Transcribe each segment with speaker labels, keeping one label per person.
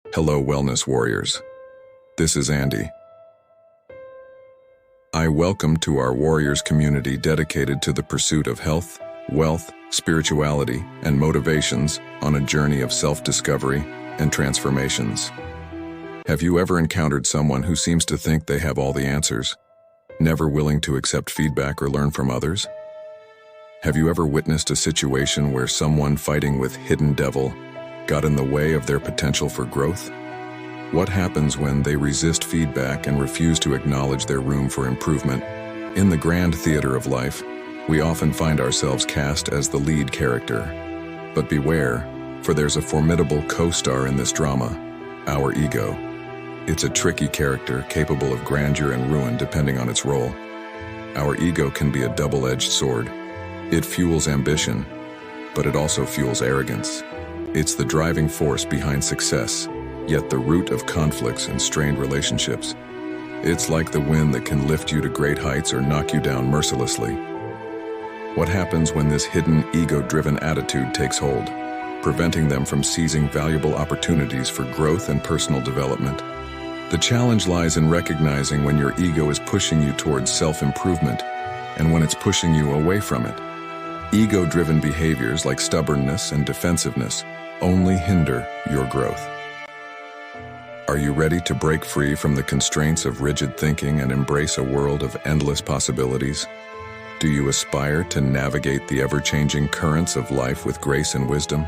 Speaker 1: Hello, Wellness Warriors. This is Andy. I welcome to our Warriors community dedicated to the pursuit of health, wealth, spirituality, and motivations on a journey of self-discovery and transformations. Have you ever encountered someone who seems to think they have all the answers, never willing to accept feedback or learn from others? Have you ever witnessed a situation where someone fighting with hidden devil got in the way of their potential for growth? What happens when they resist feedback and refuse to acknowledge their room for improvement? In the grand theater of life, we often find ourselves cast as the lead character. But beware, for there's a formidable co-star in this drama, our ego. It's a tricky character capable of grandeur and ruin depending on its role. Our ego can be a double-edged sword. It fuels ambition, but it also fuels arrogance. It's the driving force behind success, yet the root of conflicts and strained relationships. It's like the wind that can lift you to great heights or knock you down mercilessly. What happens when this hidden, ego-driven attitude takes hold, preventing them from seizing valuable opportunities for growth and personal development? The challenge lies in recognizing when your ego is pushing you towards self-improvement and when it's pushing you away from it. Ego-driven behaviors like stubbornness and defensiveness only hinder your growth. Are you ready to break free from the constraints of rigid thinking and embrace a world of endless possibilities? Do you aspire to navigate the ever-changing currents of life with grace and wisdom?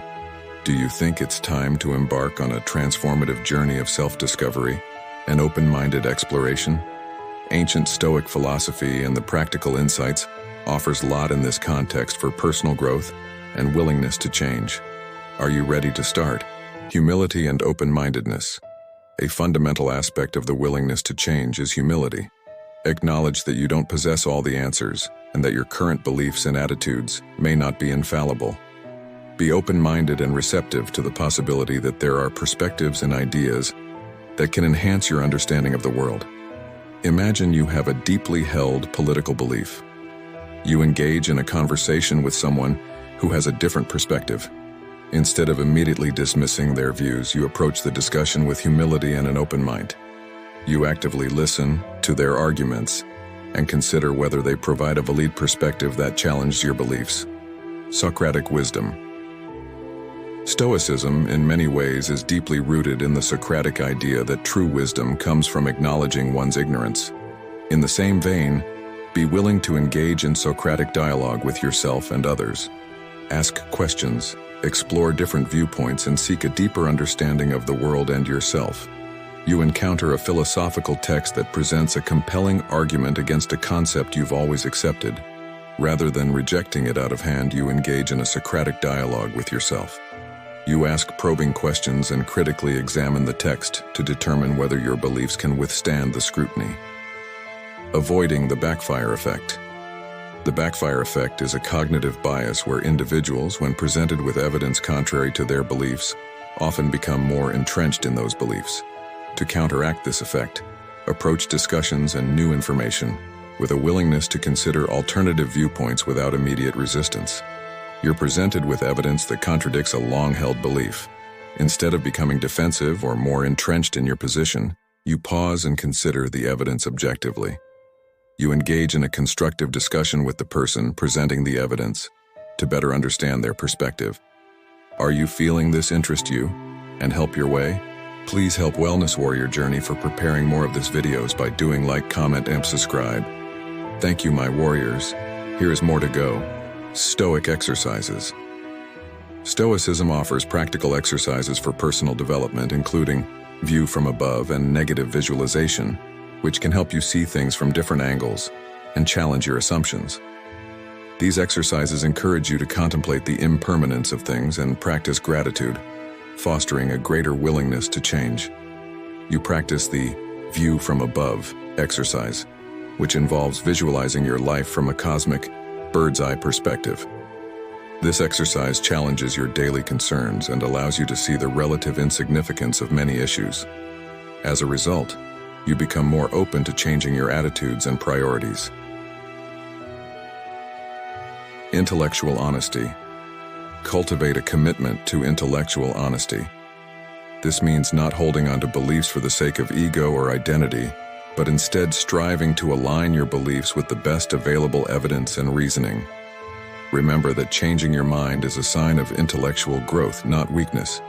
Speaker 1: Do you think it's time to embark on a transformative journey of self-discovery and open-minded exploration? Ancient Stoic philosophy and the practical insights offers a lot in this context for personal growth and willingness to change. Are you ready to start? Humility and open-mindedness. A fundamental aspect of the willingness to change is humility. Acknowledge that you don't possess all the answers and that your current beliefs and attitudes may not be infallible. Be open-minded and receptive to the possibility that there are perspectives and ideas that can enhance your understanding of the world. Imagine you have a deeply held political belief. You engage in a conversation with someone who has a different perspective. Instead of immediately dismissing their views, you approach the discussion with humility and an open mind. You actively listen to their arguments and consider whether they provide a valid perspective that challenges your beliefs. Socratic wisdom. Stoicism, in many ways, is deeply rooted in the Socratic idea that true wisdom comes from acknowledging one's ignorance. In the same vein, be willing to engage in Socratic dialogue with yourself and others. Ask questions, explore different viewpoints, and seek a deeper understanding of the world and yourself. You encounter a philosophical text that presents a compelling argument against a concept you've always accepted. Rather than rejecting it out of hand, you engage in a Socratic dialogue with yourself. You ask probing questions and critically examine the text to determine whether your beliefs can withstand the scrutiny. Avoiding the backfire effect. The backfire effect is a cognitive bias where individuals, when presented with evidence contrary to their beliefs, often become more entrenched in those beliefs. To counteract this effect, approach discussions and new information with a willingness to consider alternative viewpoints without immediate resistance. You're presented with evidence that contradicts a long-held belief. Instead of becoming defensive or more entrenched in your position, you pause and consider the evidence objectively. You engage in a constructive discussion with the person presenting the evidence to better understand their perspective. Are you feeling this interest you and help your way? Please help Wellness Warrior Journey for preparing more of these videos by doing like, comment, and subscribe. Thank you, my warriors. Here is more to go. Stoic exercises. Stoicism offers practical exercises for personal development, including view from above and negative visualization, which can help you see things from different angles and challenge your assumptions. These exercises encourage you to contemplate the impermanence of things and practice gratitude, fostering a greater willingness to change. You practice the view from above exercise, which involves visualizing your life from a cosmic, bird's-eye perspective. This exercise challenges your daily concerns and allows you to see the relative insignificance of many issues. As a result, you become more open to changing your attitudes and priorities. Intellectual honesty. Cultivate a commitment to intellectual honesty. This means not holding on to beliefs for the sake of ego or identity, but instead striving to align your beliefs with the best available evidence and reasoning. Remember that changing your mind is a sign of intellectual growth, not weakness.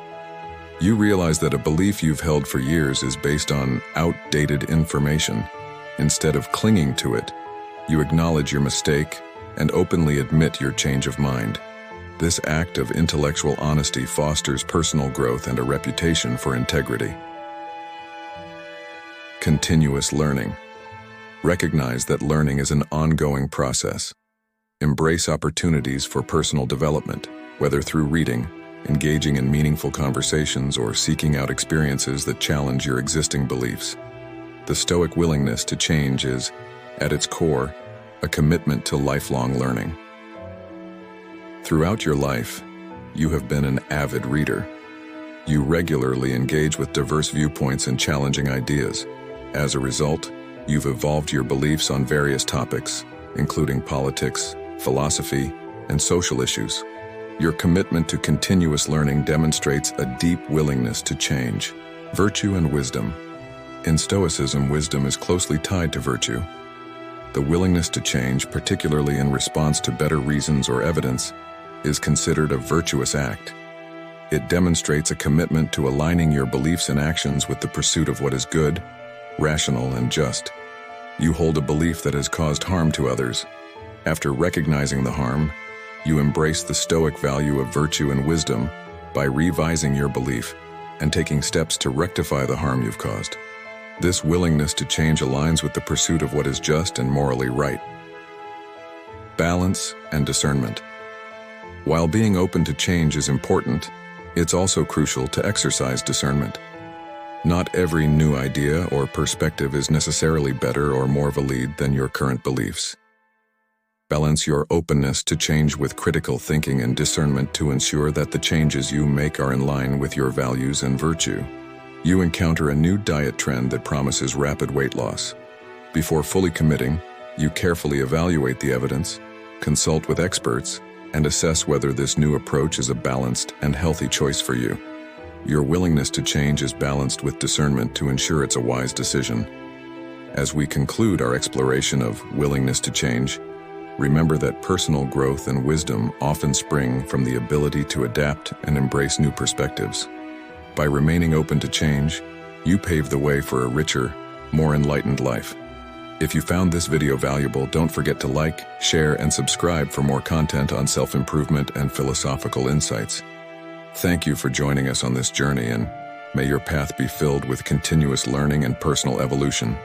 Speaker 1: You realize that a belief you've held for years is based on outdated information. Instead of clinging to it, you acknowledge your mistake and openly admit your change of mind. This act of intellectual honesty fosters personal growth and a reputation for integrity. Continuous learning. Recognize that learning is an ongoing process. Embrace opportunities for personal development, whether through reading, engaging in meaningful conversations, or seeking out experiences that challenge your existing beliefs. The Stoic willingness to change is, at its core, a commitment to lifelong learning. Throughout your life, you have been an avid reader. You regularly engage with diverse viewpoints and challenging ideas. As a result, you've evolved your beliefs on various topics, including politics, philosophy, and social issues. Your commitment to continuous learning demonstrates a deep willingness to change. Virtue and wisdom. In Stoicism, wisdom is closely tied to virtue. The willingness to change, particularly in response to better reasons or evidence, is considered a virtuous act. It demonstrates a commitment to aligning your beliefs and actions with the pursuit of what is good, rational, and just. You hold a belief that has caused harm to others. After recognizing the harm, you embrace the Stoic value of virtue and wisdom by revising your belief and taking steps to rectify the harm you've caused. This willingness to change aligns with the pursuit of what is just and morally right. Balance and discernment. While being open to change is important, it's also crucial to exercise discernment. Not every new idea or perspective is necessarily better or more valid than your current beliefs. Balance your openness to change with critical thinking and discernment to ensure that the changes you make are in line with your values and virtue. You encounter a new diet trend that promises rapid weight loss. Before fully committing, you carefully evaluate the evidence, consult with experts, and assess whether this new approach is a balanced and healthy choice for you. Your willingness to change is balanced with discernment to ensure it's a wise decision. As we conclude our exploration of willingness to change, remember that personal growth and wisdom often spring from the ability to adapt and embrace new perspectives. By remaining open to change, you pave the way for a richer, more enlightened life. If you found this video valuable, don't forget to like, share, and subscribe for more content on self-improvement and philosophical insights. Thank you for joining us on this journey, and may your path be filled with continuous learning and personal evolution.